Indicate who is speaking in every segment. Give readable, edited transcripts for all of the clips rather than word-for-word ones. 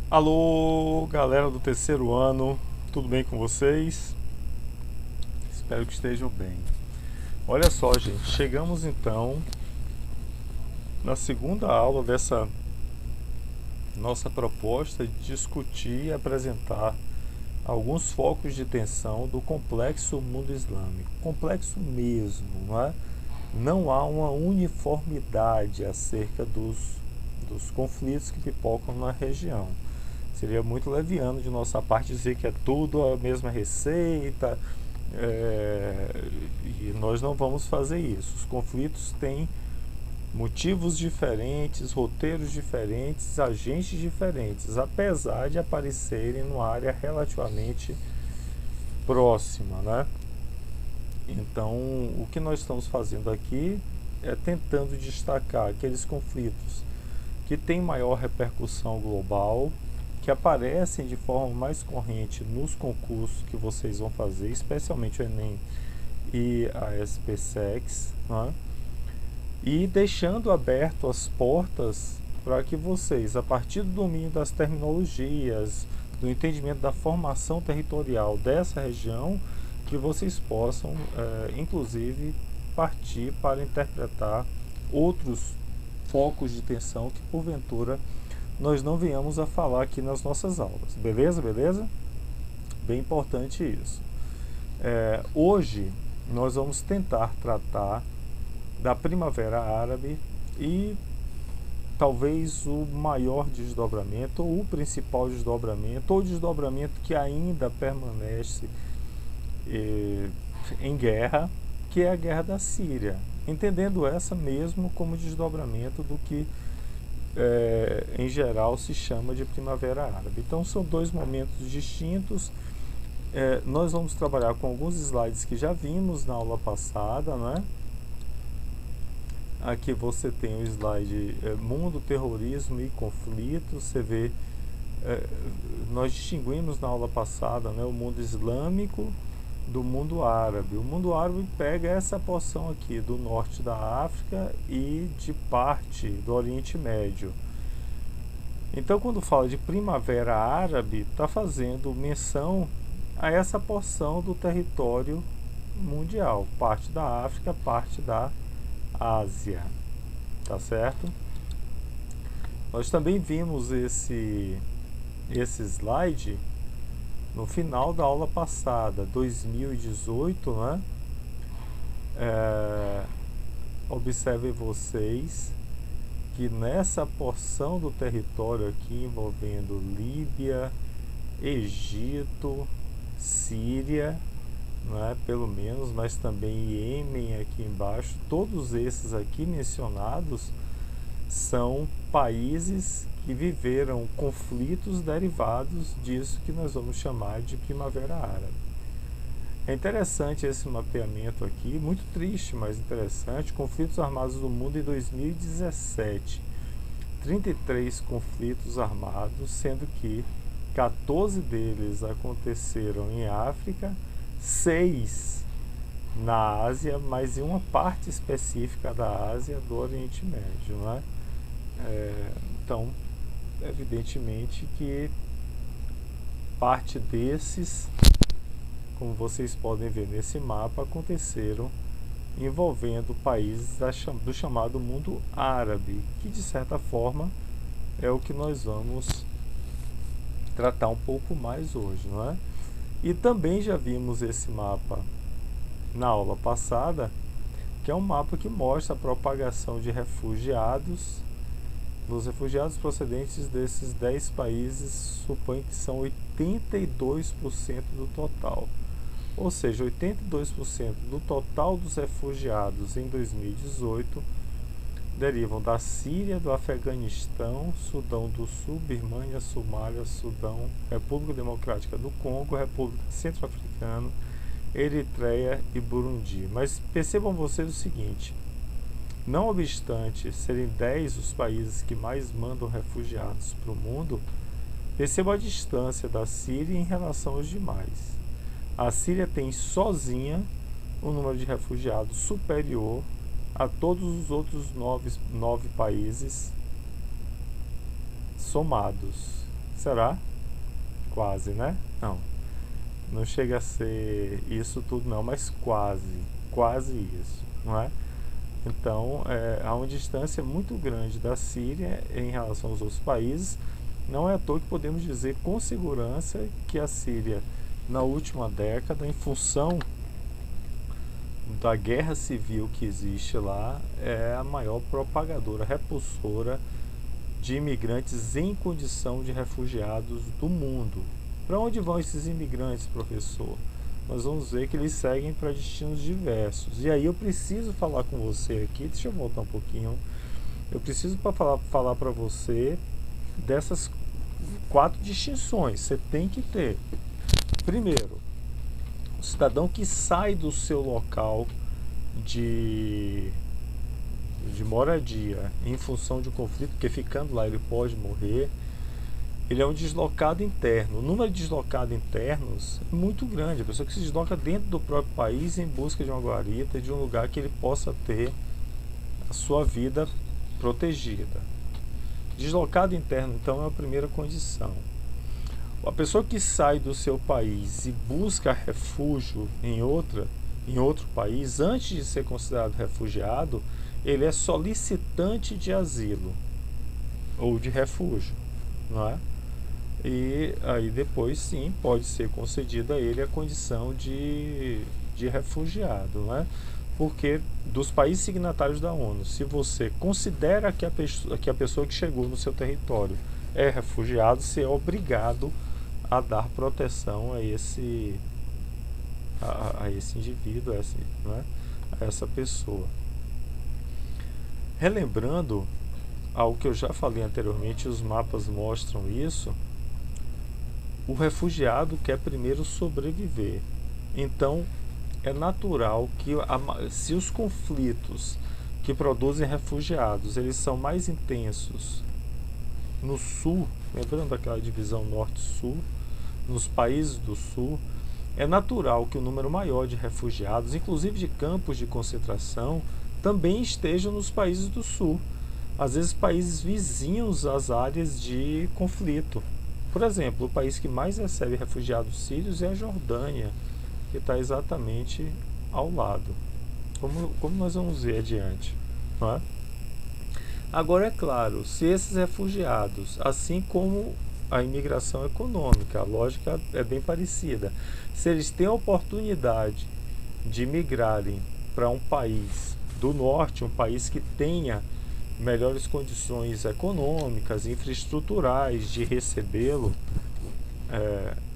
Speaker 1: Alô, galera do terceiro ano, tudo bem com vocês? Espero que estejam bem. Olha só, gente, chegamos então na segunda aula dessa nossa proposta de discutir e apresentar alguns focos de tensão do complexo mundo islâmico. Complexo mesmo, não é? Não há uma uniformidade acerca dos conflitos que pipocam na região. Seria muito leviano de nossa parte dizer que é tudo a mesma receita, e nós não vamos fazer isso. Os conflitos têm motivos diferentes, roteiros diferentes, agentes diferentes, apesar de aparecerem numa área relativamente próxima, né? Então, o que nós estamos fazendo aqui é tentando destacar aqueles conflitos que têm maior repercussão global, que aparecem de forma mais corrente nos concursos que vocês vão fazer, especialmente o Enem e a SPSEX, né? E deixando aberto as portas para que vocês, a partir do domínio das terminologias, do entendimento da formação territorial dessa região, que vocês possam, inclusive, partir para interpretar outros focos de tensão que, porventura, nós não venhamos a falar aqui nas nossas aulas. Beleza? Beleza? Bem importante isso. Hoje, nós vamos tentar tratar da Primavera Árabe e talvez o maior desdobramento, ou o principal desdobramento, ou o desdobramento que ainda permanece em guerra, que é a guerra da Síria, entendendo essa mesmo como desdobramento do que em geral se chama de Primavera Árabe. Então são dois momentos distintos. Nós vamos trabalhar com alguns slides que já vimos na aula passada, né? Aqui você tem o slide Mundo, Terrorismo e Conflito. Você vê, nós distinguimos na aula passada, né, o mundo islâmico do mundo árabe. O mundo árabe pega essa porção aqui do norte da África e de parte do Oriente Médio. Então, quando fala de Primavera Árabe, está fazendo menção a essa porção do território mundial, parte da África, parte da Ásia, tá certo? Nós também vimos esse slide no final da aula passada, 2018, né? Observem vocês que nessa porção do território aqui envolvendo Líbia, Egito, Síria, não é, pelo menos, mas também Iêmen aqui embaixo, todos esses aqui mencionados são países que viveram conflitos derivados disso que nós vamos chamar de Primavera Árabe. É interessante esse mapeamento aqui, muito triste, mas interessante. Conflitos armados do mundo em 2017. 33 conflitos armados, sendo que 14 deles aconteceram em África, 6 na Ásia, mas em uma parte específica da Ásia do Oriente Médio, né? Então, evidentemente que parte desses, como vocês podem ver nesse mapa, aconteceram envolvendo países do chamado mundo árabe, que de certa forma é o que nós vamos tratar um pouco mais hoje, não é? E também já vimos esse mapa na aula passada, que é um mapa que mostra a propagação de refugiados. Os refugiados procedentes desses 10 países supõem que são 82% do total. Ou seja, 82% do total dos refugiados em 2018 derivam da Síria, do Afeganistão, Sudão do Sul, Birmania, Somália, Sudão, República Democrática do Congo, República Centro-Africana, Eritreia e Burundi. Mas percebam vocês o seguinte: não obstante serem 10 os países que mais mandam refugiados para o mundo, percebam a distância da Síria em relação aos demais. A Síria tem sozinha um número de refugiados superior a todos os outros 9 países somados. Será? Quase, né? Não, não chega a ser isso tudo não, mas quase isso, não é? Então, há uma distância muito grande da Síria em relação aos outros países. Não é à toa que podemos dizer com segurança que a Síria, na última década, em função da guerra civil que existe lá, é a maior propagadora, repulsora de imigrantes em condição de refugiados do mundo. Para onde vão esses imigrantes, professor? Nós vamos ver que eles seguem para destinos diversos. E aí eu preciso falar com você aqui, deixa eu voltar um pouquinho. Eu preciso falar para você dessas 4 distinções. Você tem que ter. Primeiro, o cidadão que sai do seu local de moradia em função de um conflito, porque ficando lá ele pode morrer, ele é um deslocado interno. O número de deslocados internos é muito grande. A pessoa que se desloca dentro do próprio país em busca de uma guarita, de um lugar que ele possa ter a sua vida protegida. Deslocado interno, então, é a primeira condição. A pessoa que sai do seu país e busca refúgio em outro país, antes de ser considerado refugiado, ele é solicitante de asilo ou de refúgio, não é? E aí depois sim pode ser concedida a ele a condição de refugiado, não é? Porque dos países signatários da ONU, se você considera que a pessoa que chegou no seu território é refugiado, você é obrigado a dar proteção a esse indivíduo, não é? A essa pessoa. Relembrando algo que eu já falei anteriormente, os mapas mostram isso. O refugiado quer primeiro sobreviver. Então, é natural que se os conflitos que produzem refugiados, eles são mais intensos no sul, lembrando daquela divisão norte-sul, nos países do sul, é natural que o número maior de refugiados, inclusive de campos de concentração, também estejam nos países do sul. Às vezes países vizinhos às áreas de conflito. Por exemplo, o país que mais recebe refugiados sírios é a Jordânia, que está exatamente ao lado. Como nós vamos ver adiante, não é? Agora, é claro, se esses refugiados, assim como a imigração econômica, a lógica é bem parecida, se eles têm a oportunidade de migrarem para um país do norte, um país que tenha melhores condições econômicas, infraestruturais de recebê-lo,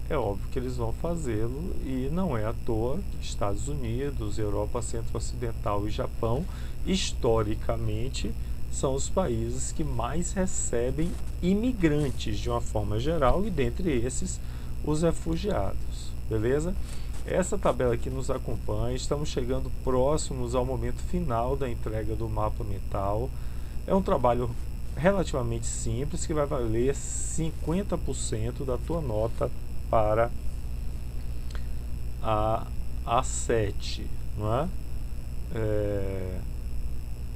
Speaker 1: é óbvio que eles vão fazê-lo, e não é à toa que Estados Unidos, Europa Centro-Ocidental e Japão, historicamente, são os países que mais recebem imigrantes de uma forma geral, e dentre esses os refugiados, beleza? Essa tabela aqui nos acompanha, estamos chegando próximos ao momento final da entrega do mapa mental. É um trabalho relativamente simples que vai valer 50% da tua nota para a A7, não é?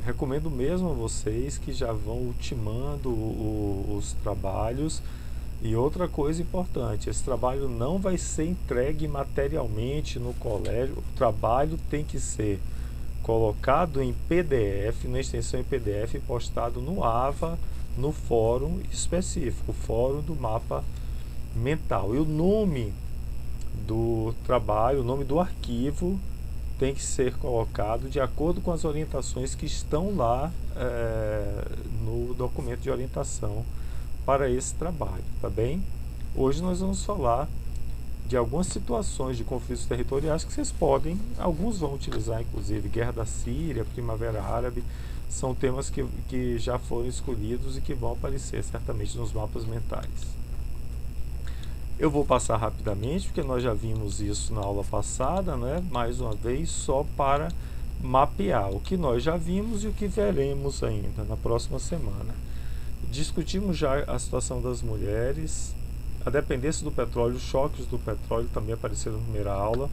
Speaker 1: Recomendo mesmo a vocês que já vão ultimando os trabalhos. E outra coisa importante, esse trabalho não vai ser entregue materialmente no colégio, o trabalho tem que ser colocado em PDF, na extensão em PDF, postado no AVA, no fórum específico, o fórum do mapa mental. E o nome do trabalho, o nome do arquivo tem que ser colocado de acordo com as orientações que estão lá no documento de orientação para esse trabalho, tá bem? Hoje nós vamos falar de algumas situações de conflitos territoriais que vocês podem, alguns vão utilizar, inclusive Guerra da Síria, Primavera Árabe, são temas que já foram escolhidos e que vão aparecer certamente nos mapas mentais. Eu vou passar rapidamente, porque nós já vimos isso na aula passada, né? Mais uma vez, só para mapear o que nós já vimos e o que veremos ainda na próxima semana. Discutimos já a situação das mulheres, a dependência do petróleo, os choques do petróleo também apareceram na primeira aula.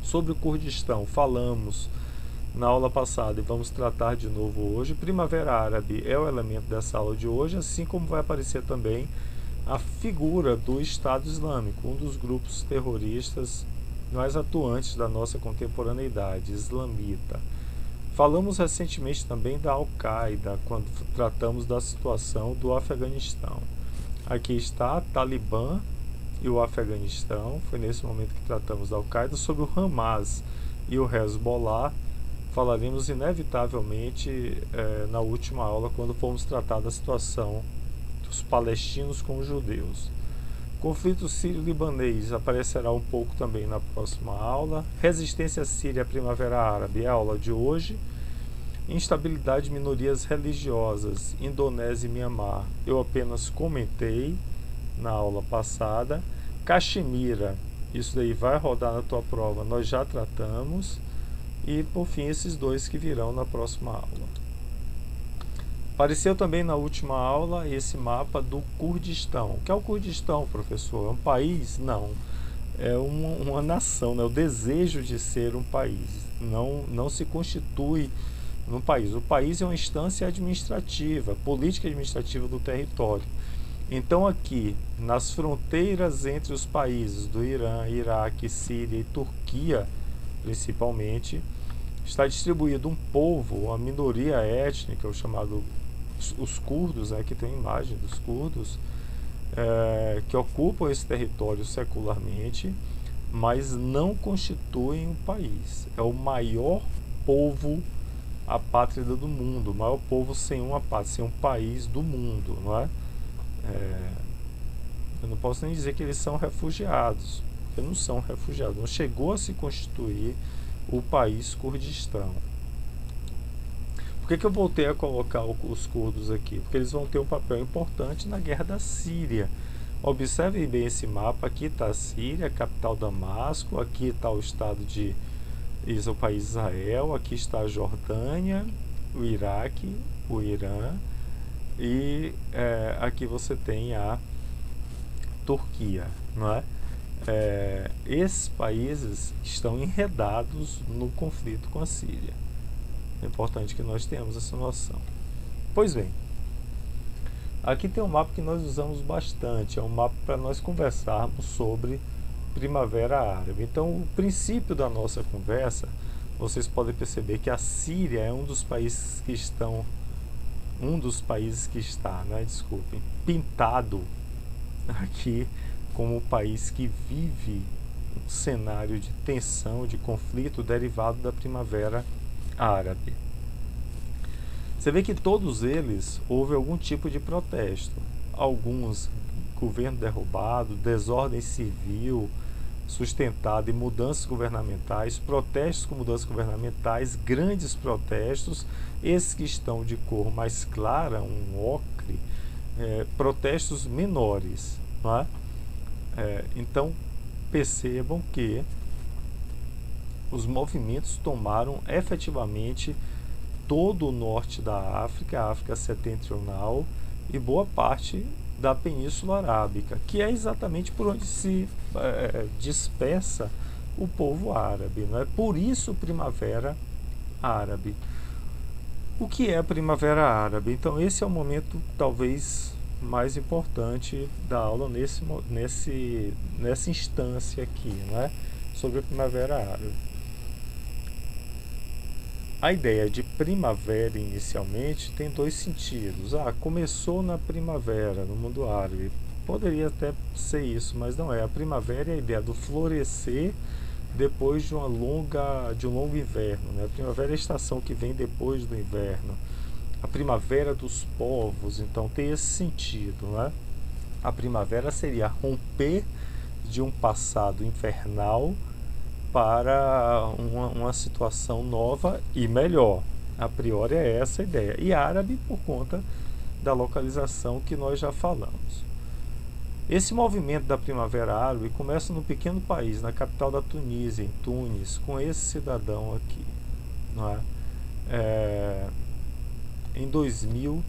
Speaker 1: Sobre o Kurdistão, falamos na aula passada e vamos tratar de novo hoje. Primavera Árabe é o elemento dessa aula de hoje, assim como vai aparecer também a figura do Estado Islâmico, um dos grupos terroristas mais atuantes da nossa contemporaneidade, islamita. Falamos recentemente também da Al-Qaeda, quando tratamos da situação do Afeganistão. Aqui está a Talibã e o Afeganistão, foi nesse momento que tratamos da Al-Qaeda. Sobre o Hamas e o Hezbollah, falaremos inevitavelmente na última aula, quando formos tratar da situação dos palestinos com os judeus. Conflito sírio-libanês aparecerá um pouco também na próxima aula. Resistência síria à Primavera Árabe é a aula de hoje. Instabilidade de minorias religiosas, Indonésia e Mianmar, eu apenas comentei na aula passada. Caxemira, isso daí vai rodar na tua prova, nós já tratamos. E por fim esses dois que virão na próxima aula. Apareceu também na última aula esse mapa do Kurdistão. O que é o Kurdistão, professor? É um país? Não. É uma nação, né? O desejo de ser um país. Não se constitui num país. O país é uma instância administrativa, política administrativa do território. Então aqui, nas fronteiras entre os países do Irã, Iraque, Síria e Turquia, principalmente, está distribuído um povo, uma minoria étnica, o chamado os curdos, que tem a imagem dos curdos, que ocupam esse território secularmente, mas não constituem um país. É o maior povo apátrida do mundo, o maior povo sem uma pátria, sem um país do mundo, não é? Eu não posso nem dizer que eles são refugiados, porque não são refugiados, não chegou a se constituir o país Kurdistão. Por que eu voltei a colocar os curdos aqui? Porque eles vão ter um papel importante na guerra da Síria. Observem bem esse mapa. Aqui está a Síria, a capital Damasco. Aqui está o estado de o país Israel. Aqui está a Jordânia, o Iraque, o Irã. E aqui você tem a Turquia, não é? Esses países estão enredados no conflito com a Síria. É importante que nós tenhamos essa noção. Pois bem, aqui tem um mapa que nós usamos bastante, é um mapa para nós conversarmos sobre Primavera Árabe. Então, o princípio da nossa conversa, vocês podem perceber que a Síria é um dos países que está, desculpem, pintado aqui como um país que vive um cenário de tensão, de conflito derivado da Primavera Árabe. Você vê que todos eles houve algum tipo de protesto. Alguns, governo derrubado, desordem civil sustentada e mudanças governamentais, protestos com mudanças governamentais, grandes protestos, esses que estão de cor mais clara, um ocre, protestos menores, não é? Então percebam que os movimentos tomaram efetivamente todo o norte da África, a África setentrional e boa parte da Península Arábica, que é exatamente por onde se dispersa o povo árabe, não é? Por isso Primavera Árabe. O que é a Primavera Árabe? Então esse é o momento talvez mais importante da aula nessa instância aqui, não é? Sobre a Primavera Árabe. A ideia de primavera inicialmente tem dois sentidos. Começou na primavera no mundo árabe. Poderia até ser isso, mas não é. A primavera é a ideia do florescer depois de um longo inverno, né? A primavera é a estação que vem depois do inverno. A primavera dos povos, então tem esse sentido, né? A primavera seria romper de um passado infernal para uma situação nova e melhor. A priori é essa a ideia. E árabe por conta da localização que nós já falamos. Esse movimento da Primavera Árabe começa num pequeno país, na capital da Tunísia, em Tunis, com esse cidadão aqui, não é? Em 2011.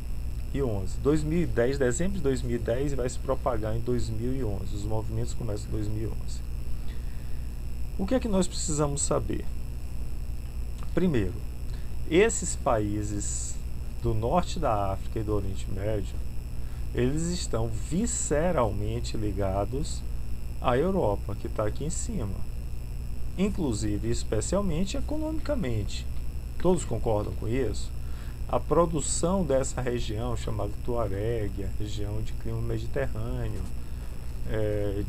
Speaker 1: 2010, dezembro de 2010, vai se propagar em 2011. Os movimentos começam em 2011. O que é que nós precisamos saber? Primeiro, esses países do norte da África e do Oriente Médio eles estão visceralmente ligados à Europa, que está aqui em cima, inclusive, especialmente economicamente. Todos concordam com isso? A produção dessa região, chamada Tuareg, a região de clima mediterrâneo,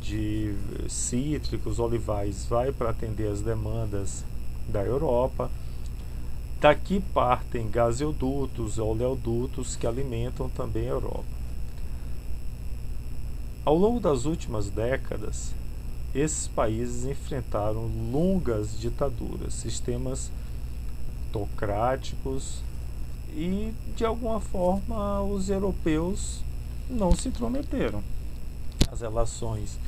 Speaker 1: de cítricos, olivais, vai para atender as demandas da Europa. Daqui partem gasodutos, oleodutos que alimentam também a Europa. Ao longo das últimas décadas, esses países enfrentaram longas ditaduras, sistemas autocráticos e, de alguma forma, os europeus não se intrometeram. As relações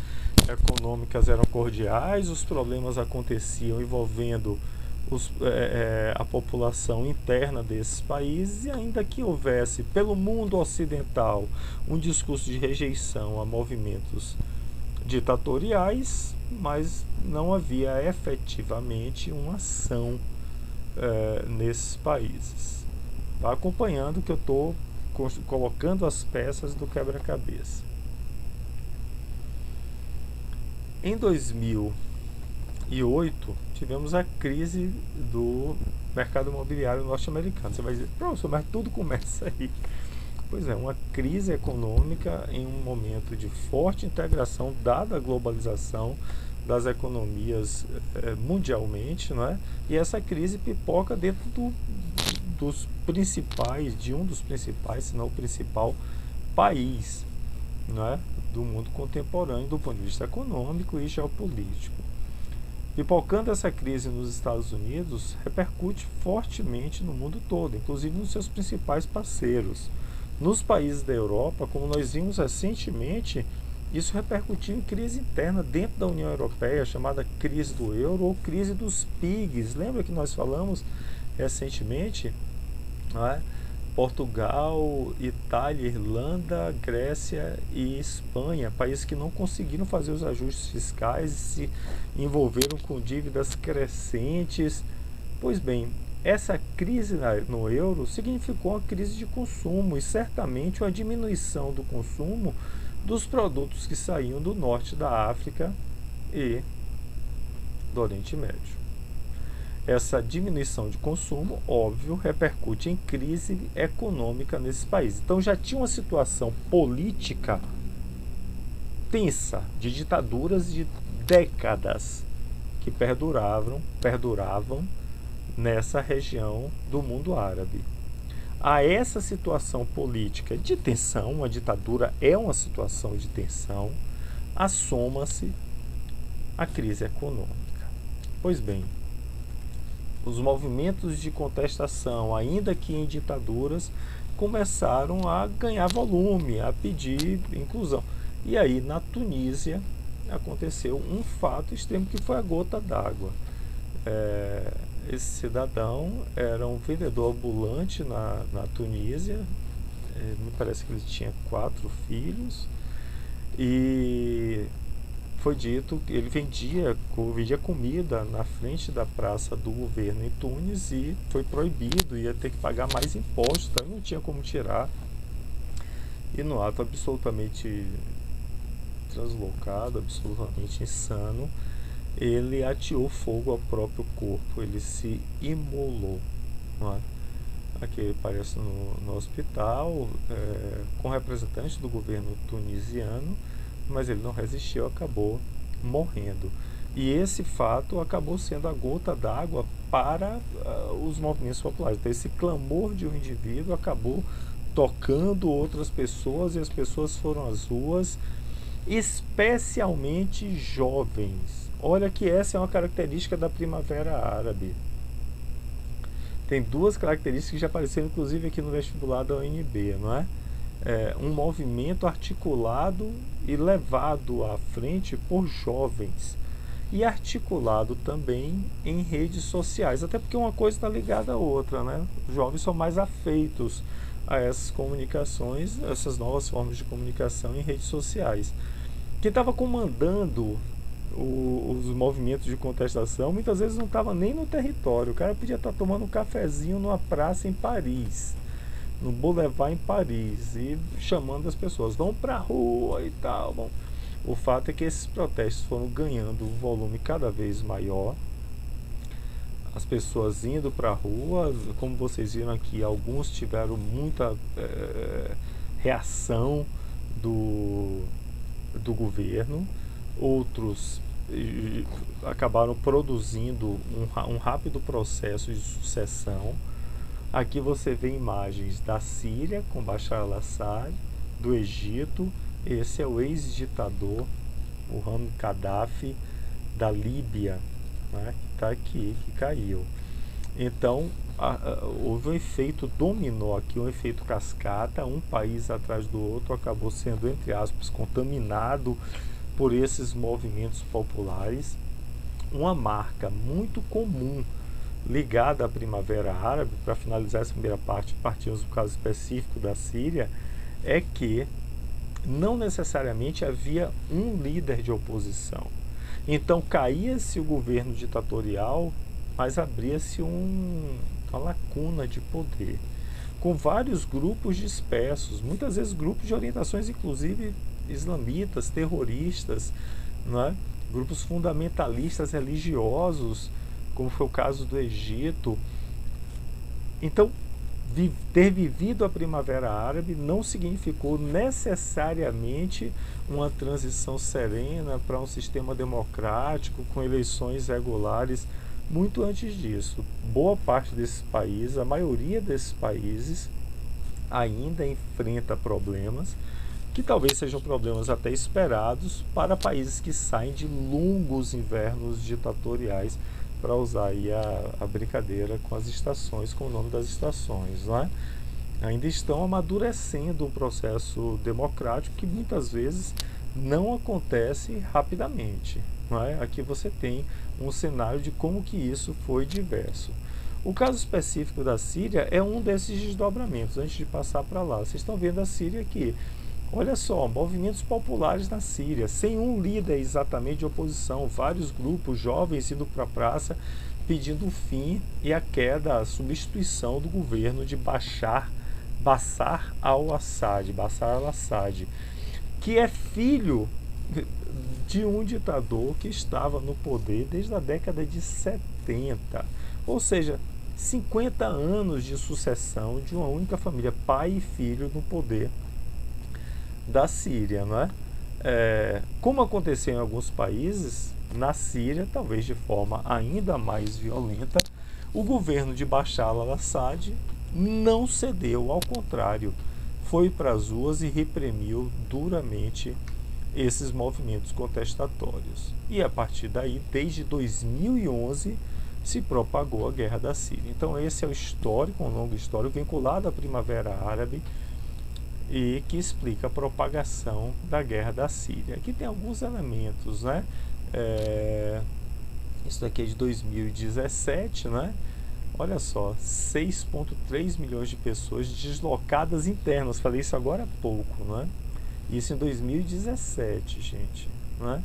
Speaker 1: econômicas eram cordiais, os problemas aconteciam envolvendo a população interna desses países, e ainda que houvesse pelo mundo ocidental um discurso de rejeição a movimentos ditatoriais, mas não havia efetivamente uma ação nesses países. Vá acompanhando que eu estou colocando as peças do quebra-cabeça. Em 2008, tivemos a crise do mercado imobiliário norte-americano. Você vai dizer, professor, mas tudo começa aí. Pois é, uma crise econômica em um momento de forte integração, dada a globalização das economias mundialmente, não é? E essa crise pipoca dentro dos principais, de um dos principais, se não o principal país, não é? Do mundo contemporâneo, do ponto de vista econômico e geopolítico. Pipocando essa crise nos Estados Unidos, repercute fortemente no mundo todo, inclusive nos seus principais parceiros. Nos países da Europa, como nós vimos recentemente, isso repercutiu em crise interna dentro da União Europeia, chamada crise do euro ou crise dos PIGs. Lembra que nós falamos recentemente? Não é? Portugal, Itália, Irlanda, Grécia e Espanha, países que não conseguiram fazer os ajustes fiscais e se envolveram com dívidas crescentes. Pois bem, essa crise no euro significou uma crise de consumo e certamente uma diminuição do consumo dos produtos que saíam do norte da África e do Oriente Médio. Essa diminuição de consumo, óbvio, repercute em crise econômica nesses países. Então já tinha uma situação política tensa, de ditaduras de décadas que perduravam nessa região do mundo árabe. A essa situação política de tensão, uma ditadura é uma situação de tensão, assoma-se a crise econômica. Pois bem, os movimentos de contestação, ainda que em ditaduras, começaram a ganhar volume, a pedir inclusão. E aí, na Tunísia, aconteceu um fato extremo que foi a gota d'água. Esse cidadão era um vendedor ambulante na Tunísia, me parece que ele tinha 4 filhos, e foi dito que ele vendia comida na frente da praça do governo em Tunis e foi proibido, ia ter que pagar mais impostos, então não tinha como tirar. E no ato absolutamente translocado, absolutamente insano, ele ateou fogo ao próprio corpo, ele se imolou, não é? Aqui ele aparece no hospital com representantes do governo tunisiano, mas ele não resistiu, acabou morrendo. E esse fato acabou sendo a gota d'água para os movimentos populares. Então esse clamor de um indivíduo acabou tocando outras pessoas, e as pessoas foram às ruas, especialmente jovens. Olha que essa é uma característica da Primavera Árabe. Tem 2 características que já apareceram inclusive aqui no vestibular da UNB, não é? Um movimento articulado e levado à frente por jovens, e articulado também em redes sociais, até porque uma coisa está ligada à outra, né? Os jovens são mais afeitos a essas comunicações, essas novas formas de comunicação em redes sociais. Quem estava comandando os movimentos de contestação muitas vezes não estava nem no território, o cara podia estar tomando um cafezinho numa praça em Paris, no Boulevard em Paris e chamando as pessoas, vão para a rua e tal. Bom, o fato é que esses protestos foram ganhando um volume cada vez maior, as pessoas indo para a rua, como vocês viram aqui, alguns tiveram muita reação do governo, outros acabaram produzindo um rápido processo de sucessão. Aqui você vê imagens da Síria com Bashar al-Assad, do Egito, esse é o ex-ditador Muammar Gaddafi, da Líbia, né, que está aqui, que caiu. Então, houve um efeito dominó aqui, um efeito cascata, um país atrás do outro acabou sendo, entre aspas, contaminado por esses movimentos populares. Uma marca muito comum ligada à Primavera Árabe, para finalizar essa primeira parte, partimos do caso específico da Síria, é que não necessariamente havia um líder de oposição. Então caía-se o governo ditatorial, mas abria-se uma lacuna de poder, com vários grupos dispersos, muitas vezes grupos de orientações inclusive islamitas, terroristas, né? Grupos fundamentalistas religiosos, como foi o caso do Egito. Então, ter vivido a Primavera Árabe não significou necessariamente uma transição serena para um sistema democrático com eleições regulares. Muito antes disso, boa parte desses países, a maioria desses países ainda enfrenta problemas que talvez sejam problemas até esperados para países que saem de longos invernos ditatoriais, para usar aí a brincadeira com as estações, com o nome das estações, né? Ainda estão amadurecendo um processo democrático que muitas vezes não acontece rapidamente, né? Aqui você tem um cenário de como que isso foi diverso. O caso específico da Síria é um desses desdobramentos. Antes de passar para lá, vocês estão vendo a Síria aqui. Olha só, movimentos populares na Síria, sem um líder exatamente de oposição, vários grupos jovens indo para a praça pedindo o fim e a queda, a substituição do governo de Bashar al-Assad, que é filho de um ditador que estava no poder desde a década de 70, ou seja, 50 anos de sucessão de uma única família, pai e filho no poder da Síria, não é? Como aconteceu em alguns países, na Síria, talvez de forma ainda mais violenta, o governo de Bashar al-Assad não cedeu, ao contrário, foi para as ruas e reprimiu duramente esses movimentos contestatórios. E a partir daí, desde 2011, se propagou a Guerra da Síria. Então esse é o histórico, um longo histórico vinculado à Primavera Árabe, e que explica a propagação da Guerra da Síria. Aqui tem alguns elementos, né? Isso daqui é de 2017, né? Olha só, 6,3 milhões de pessoas deslocadas internas. Falei isso agora há pouco, né? Isso em 2017, gente, né?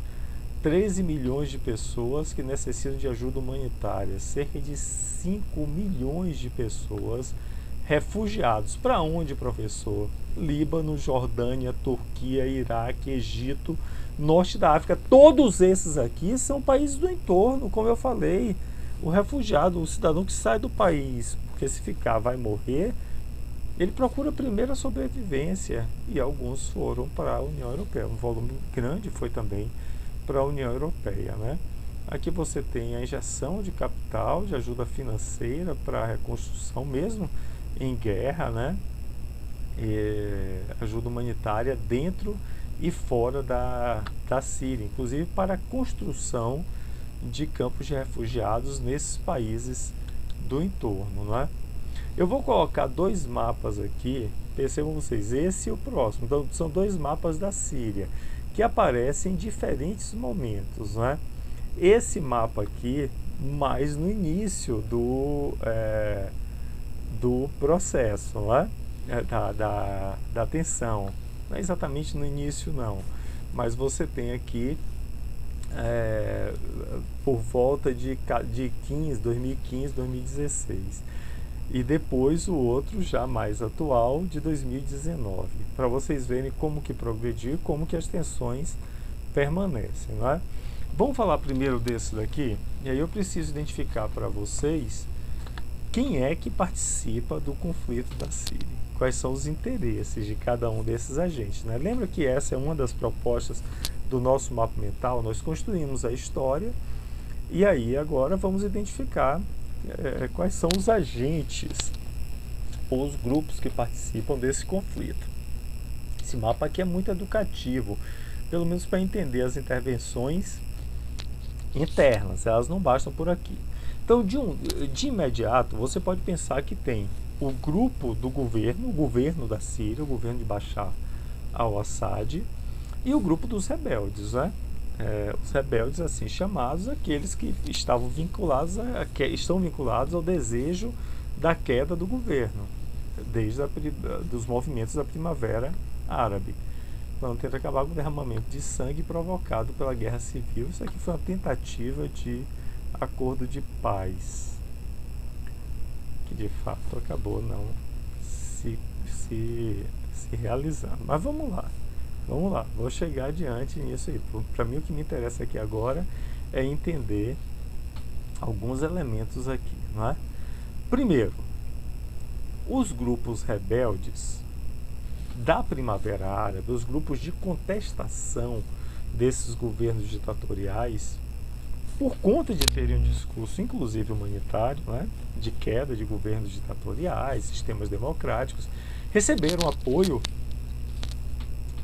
Speaker 1: 13 milhões de pessoas que necessitam de ajuda humanitária, cerca de 5 milhões de pessoas refugiados. Para onde, professor? Líbano, Jordânia, Turquia, Iraque, Egito, Norte da África. Todos esses aqui são países do entorno, como eu falei. O refugiado, o cidadão que sai do país, porque se ficar vai morrer, ele procura primeiro a sobrevivência, e alguns foram para a União Europeia. Um volume grande foi também para a União Europeia, né? Aqui você tem a injeção de capital, de ajuda financeira para a reconstrução, mesmo em guerra, né? Ajuda humanitária dentro e fora da Síria, inclusive para a construção de campos de refugiados nesses países do entorno, não é? Eu vou colocar dois mapas aqui, percebam vocês, esse e o próximo. Então são dois mapas da Síria que aparecem em diferentes momentos, né? Esse mapa aqui mais no início do processo, né? Da tensão, não é exatamente no início não, mas você tem aqui por volta de 2015, 2016. e depois o outro já mais atual de 2019, para vocês verem como que progrediu, como que as tensões permanecem, não é? Vamos falar primeiro desse daqui, e aí eu preciso identificar para vocês quem é que participa do conflito da Síria, quais são os interesses de cada um desses agentes, né? Lembra que essa é uma das propostas do nosso mapa mental? Nós construímos a história e aí agora vamos identificar quais são os agentes ou os grupos que participam desse conflito. Esse mapa aqui é muito educativo, pelo menos para entender as intervenções internas, elas não bastam por aqui. Então, de imediato, você pode pensar que tem o grupo do governo, o governo da Síria, o governo de Bashar al-Assad, e o grupo dos rebeldes, né? Os rebeldes assim chamados, aqueles que estavam vinculados estão vinculados ao desejo da queda do governo, desde dos movimentos da Primavera Árabe, quando tenta acabar com o derramamento de sangue provocado pela guerra civil. Isso aqui foi uma tentativa de acordo de paz, que de fato acabou não se realizando. Mas vamos lá, vou chegar adiante nisso aí. Para mim, o que me interessa aqui agora é entender alguns elementos aqui, não é? Primeiro, os grupos rebeldes da Primavera Árabe, os grupos de contestação desses governos ditatoriais, por conta de terem um discurso, inclusive humanitário, né, de queda de governos ditatoriais, sistemas democráticos, receberam apoio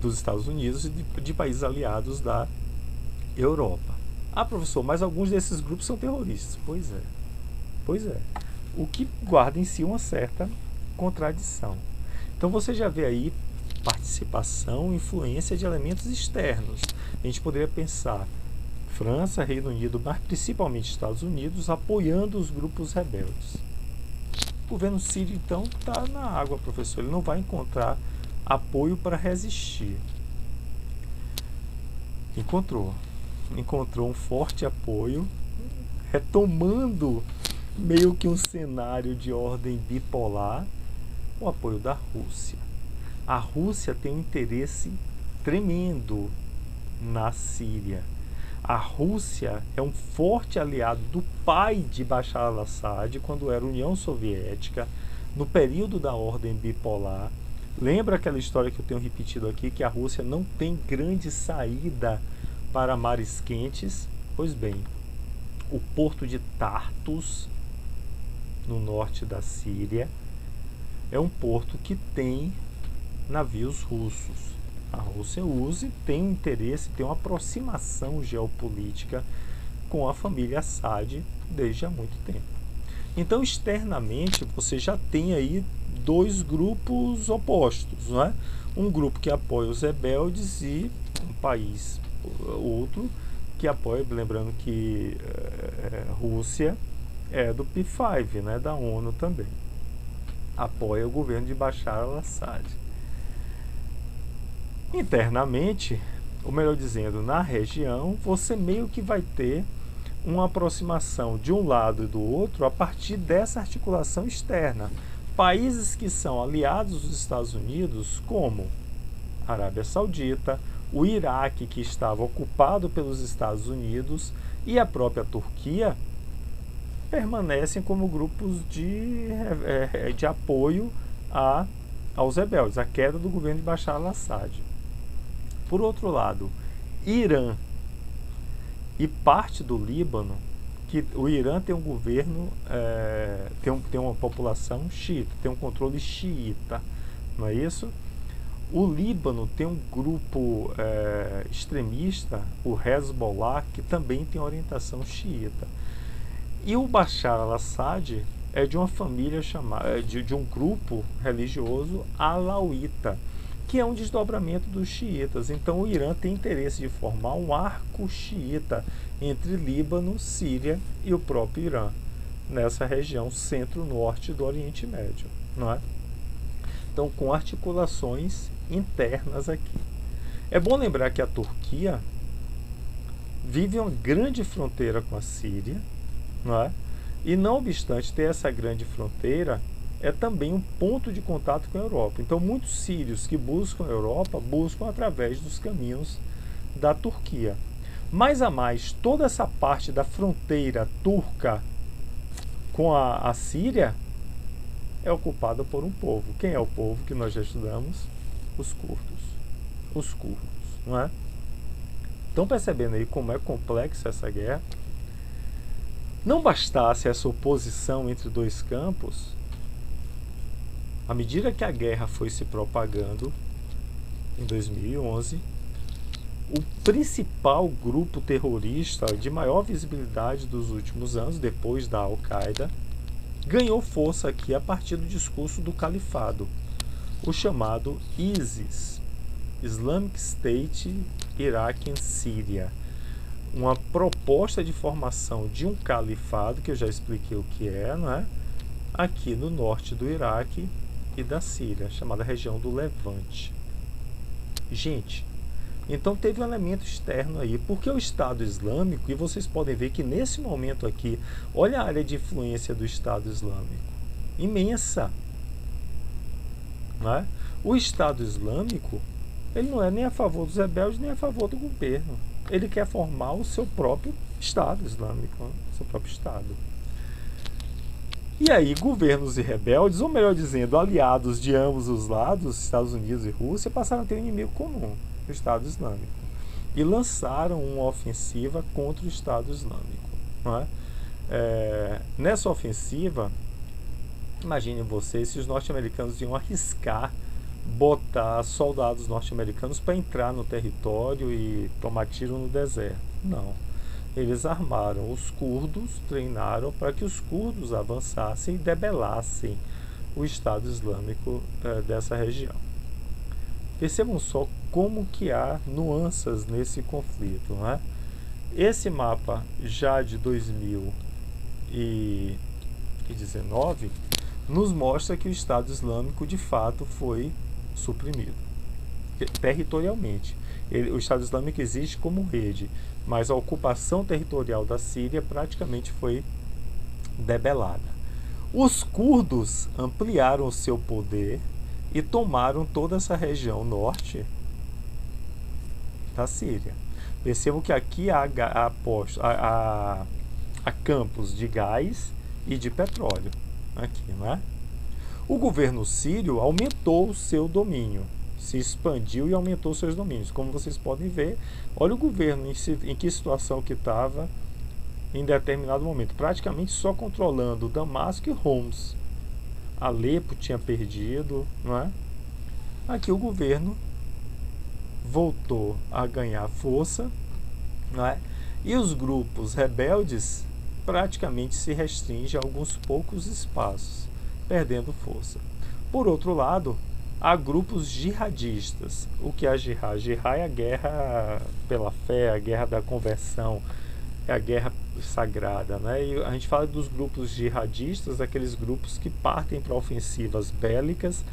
Speaker 1: dos Estados Unidos e de países aliados da Europa. Ah, professor, mas alguns desses grupos são terroristas. Pois é. O que guarda em si uma certa contradição. Então você já vê aí participação, influência de elementos externos. A gente poderia pensar França, Reino Unido, mas principalmente Estados Unidos, apoiando os grupos rebeldes. O governo sírio, então, está na água, professor. Ele não vai encontrar apoio para resistir. Encontrou um forte apoio, retomando meio que um cenário de ordem bipolar, o apoio da Rússia. A Rússia tem um interesse tremendo na Síria. A Rússia é um forte aliado do pai de Bashar al-Assad, quando era União Soviética, no período da ordem bipolar. Lembra aquela história que eu tenho repetido aqui, que a Rússia não tem grande saída para mares quentes? Pois bem, o porto de Tartus, no norte da Síria, é um porto que tem navios russos. A Rússia usa e tem um interesse, tem uma aproximação geopolítica com a família Assad desde há muito tempo. Então, externamente, você já tem aí dois grupos opostos, não é? Um grupo que apoia os rebeldes e um país, outro, que apoia, lembrando que Rússia é do P5, né, da ONU também, apoia o governo de Bashar al-Assad. Internamente, ou melhor dizendo, na região, você meio que vai ter uma aproximação de um lado e do outro a partir dessa articulação externa. Países que são aliados dos Estados Unidos, como a Arábia Saudita, o Iraque, que estava ocupado pelos Estados Unidos, e a própria Turquia, permanecem como grupos de apoio aos rebeldes, à queda do governo de Bashar al-Assad. Por outro lado, Irã e parte do Líbano, que o Irã tem um governo, tem uma população xiita, tem um controle xiita, não é isso? O Líbano tem um grupo extremista, o Hezbollah, que também tem orientação xiita. E o Bashar al-Assad é de uma família chamada, de um grupo religioso alauíta, que é um desdobramento dos xiitas. Então o Irã tem interesse de formar um arco xiita entre Líbano, Síria e o próprio Irã, nessa região centro-norte do Oriente Médio, não é? Então, com articulações internas aqui. É bom lembrar que a Turquia vive uma grande fronteira com a Síria, não é? E não obstante ter essa grande fronteira, é também um ponto de contato com a Europa. Então, muitos sírios que buscam a Europa buscam através dos caminhos da Turquia. Mais a mais, toda essa parte da fronteira turca com a Síria é ocupada por um povo. Quem é o povo que nós já estudamos? Os curdos. Os curdos, não é? Estão percebendo aí como é complexa essa guerra? Não bastasse essa oposição entre dois campos, à medida que a guerra foi se propagando, em 2011, o principal grupo terrorista de maior visibilidade dos últimos anos, depois da Al-Qaeda, ganhou força aqui a partir do discurso do califado, o chamado ISIS, Islamic State Iraq and Syria, uma proposta de formação de um califado, que eu já expliquei o que é, não é? Aqui no norte do Iraque e da Síria, chamada região do Levante. Gente, então teve um elemento externo aí, porque o Estado Islâmico, e vocês podem ver que nesse momento aqui, olha a área de influência do Estado Islâmico, imensa, não é? O Estado Islâmico, ele não é nem a favor dos rebeldes, nem a favor do governo. Ele quer formar o seu próprio Estado Islâmico, né? Seu próprio Estado. E aí, governos e rebeldes, ou melhor dizendo, aliados de ambos os lados, Estados Unidos e Rússia, passaram a ter um inimigo comum, o Estado Islâmico. E lançaram uma ofensiva contra o Estado Islâmico. Não é? Nessa ofensiva, imaginem vocês se os norte-americanos iam arriscar botar soldados norte-americanos para entrar no território e tomar tiro no deserto. Não. Eles armaram os curdos, treinaram para que os curdos avançassem e debelassem o Estado Islâmico dessa região. Percebam só como que há nuances nesse conflito, não é? Esse mapa já de 2019 nos mostra que o Estado Islâmico de fato foi suprimido territorialmente. O Estado Islâmico existe como rede, mas a ocupação territorial da Síria praticamente foi debelada. Os curdos ampliaram o seu poder e tomaram toda essa região norte da Síria. Percebam que aqui há campos de gás e de petróleo. Aqui, não é? O governo sírio aumentou o seu domínio, se expandiu e aumentou seus domínios. Como vocês podem ver, olha o governo em que situação que estava em determinado momento, praticamente só controlando Damasco e Homs. Alepo tinha perdido, não é? Aqui o governo voltou a ganhar força, não é? E os grupos rebeldes praticamente se restringem a alguns poucos espaços, perdendo força. Por outro lado, há grupos jihadistas. O que é jihad? Jihad é a guerra pela fé, a guerra da conversão, é a guerra sagrada, né? E a gente fala dos grupos jihadistas, aqueles grupos que partem para ofensivas bélicas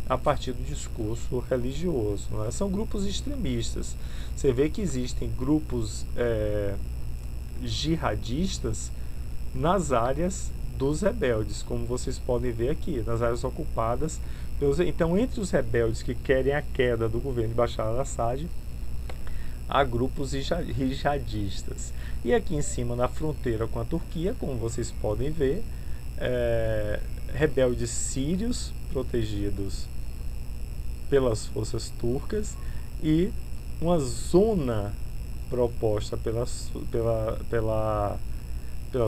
Speaker 1: a partir do discurso religioso, né? São grupos extremistas. Você vê que existem grupos jihadistas nas áreas dos rebeldes, como vocês podem ver aqui, nas áreas ocupadas. Então, entre os rebeldes que querem a queda do governo de Bashar al-Assad, há grupos jihadistas. E aqui em cima, na fronteira com a Turquia, como vocês podem ver, rebeldes sírios protegidos pelas forças turcas e uma zona proposta pela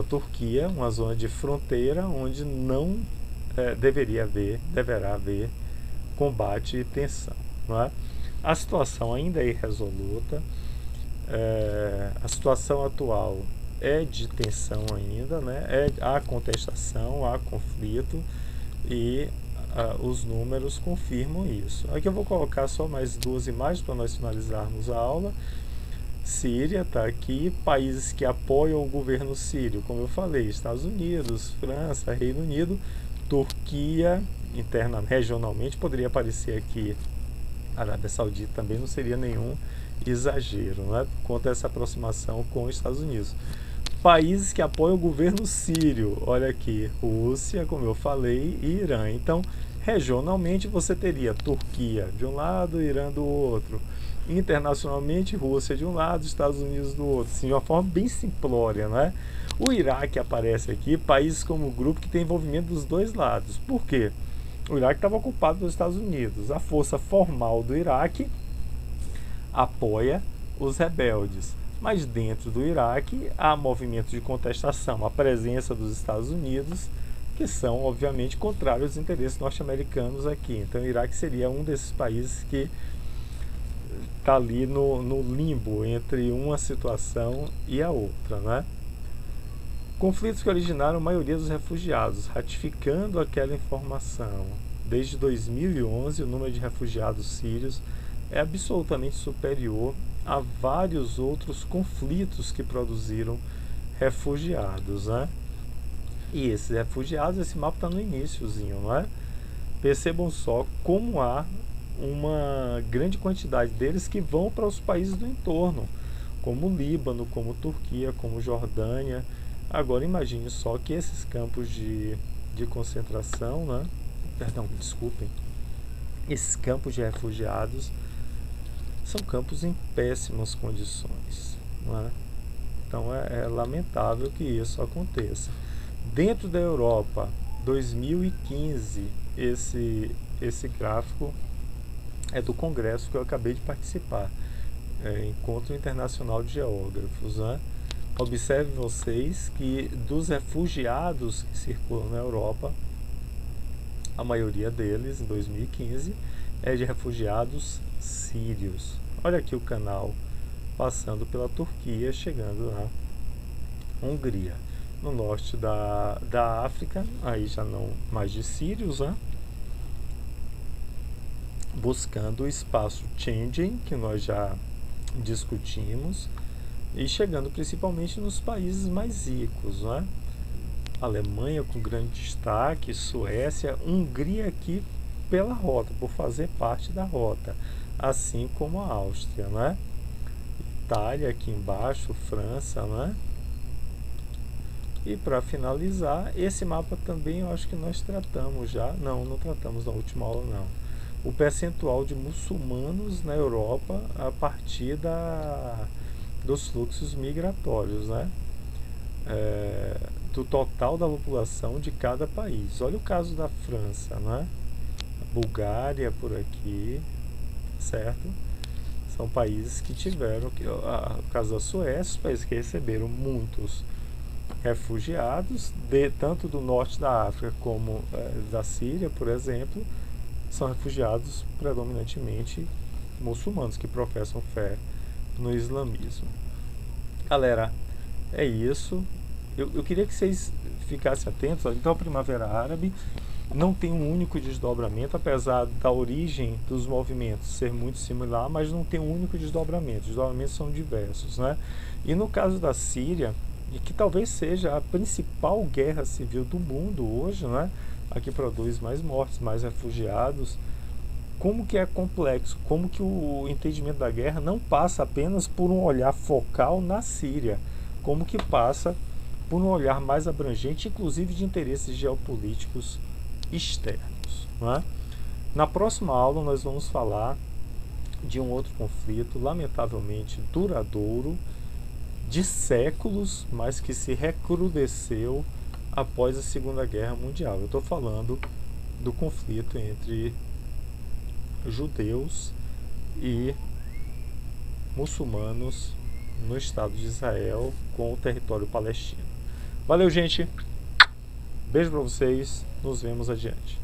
Speaker 1: Turquia, uma zona de fronteira onde não deverá haver combate e tensão, não é? A situação ainda é irresoluta, a situação atual é de tensão ainda, né? Há contestação, há conflito e os números confirmam isso. Aqui eu vou colocar só mais duas imagens para nós finalizarmos a aula. Síria está aqui, países que apoiam o governo sírio, como eu falei, Estados Unidos, França, Reino Unido, Turquia, regionalmente, poderia aparecer aqui Arábia Saudita, também não seria nenhum exagero, né, por conta dessa aproximação com os Estados Unidos. Países que apoiam o governo sírio, olha aqui, Rússia, como eu falei, e Irã. Então, regionalmente você teria Turquia de um lado, Irã do outro. Internacionalmente, Rússia de um lado, Estados Unidos do outro. Assim, de uma forma bem simplória, não é? O Iraque aparece aqui, países como grupo que tem envolvimento dos dois lados. Por quê? O Iraque estava ocupado pelos Estados Unidos. A força formal do Iraque apoia os rebeldes. Mas dentro do Iraque há movimentos de contestação, a presença dos Estados Unidos, que são, obviamente, contrários aos interesses norte-americanos aqui. Então, o Iraque seria um desses países que está ali no limbo entre uma situação e a outra, né? Conflitos que originaram a maioria dos refugiados, ratificando aquela informação. Desde 2011, o número de refugiados sírios é absolutamente superior a vários outros conflitos que produziram refugiados, né? E esses refugiados, esse mapa está no iniciozinho, não é? Percebam só como há uma grande quantidade deles que vão para os países do entorno, como o Líbano, como Turquia, como Jordânia. Agora imagine só que esses campos de concentração, né? Perdão, desculpem, esses campos de refugiados são campos em péssimas condições, não é? Então é lamentável que isso aconteça. Dentro da Europa, 2015, esse gráfico é do congresso que eu acabei de participar, Encontro Internacional de Geógrafos, né? Observe vocês que dos refugiados que circulam na Europa, a maioria deles, em 2015, é de refugiados sírios. Olha aqui o canal passando pela Turquia, chegando na Hungria. No norte da África, aí já não mais de sírios, né? Buscando o espaço Schengen, que nós já discutimos, e chegando principalmente nos países mais ricos, né? Alemanha com grande destaque, Suécia, Hungria aqui pela rota, por fazer parte da rota, assim como a Áustria, né? Itália aqui embaixo, França, né? E para finalizar, esse mapa também eu acho que nós tratamos já, não tratamos na última aula não, o percentual de muçulmanos na Europa a partir dos fluxos migratórios, né? Do total da população de cada país. Olha o caso da França, né? A Bulgária por aqui, certo? São países que tiveram, o caso da Suécia, os países que receberam muitos refugiados, tanto do norte da África como da Síria, por exemplo, são refugiados predominantemente muçulmanos que professam fé no islamismo. Galera, é isso. Eu queria que vocês ficassem atentos. Então, a Primavera Árabe não tem um único desdobramento, apesar da origem dos movimentos ser muito similar, mas não tem um único desdobramento. Os desdobramentos são diversos, né? E no caso da Síria, e que talvez seja a principal guerra civil do mundo hoje, né? A que produz mais mortes, mais refugiados. Como que é complexo, como que o entendimento da guerra não passa apenas por um olhar focal na Síria, como que passa por um olhar mais abrangente, inclusive de interesses geopolíticos externos, não é? Na próxima aula nós vamos falar de um outro conflito, lamentavelmente duradouro, de séculos, mas que se recrudesceu após a Segunda Guerra Mundial. Eu estou falando do conflito entre judeus e muçulmanos no Estado de Israel com o território palestino. Valeu, gente! Beijo para vocês, nos vemos adiante.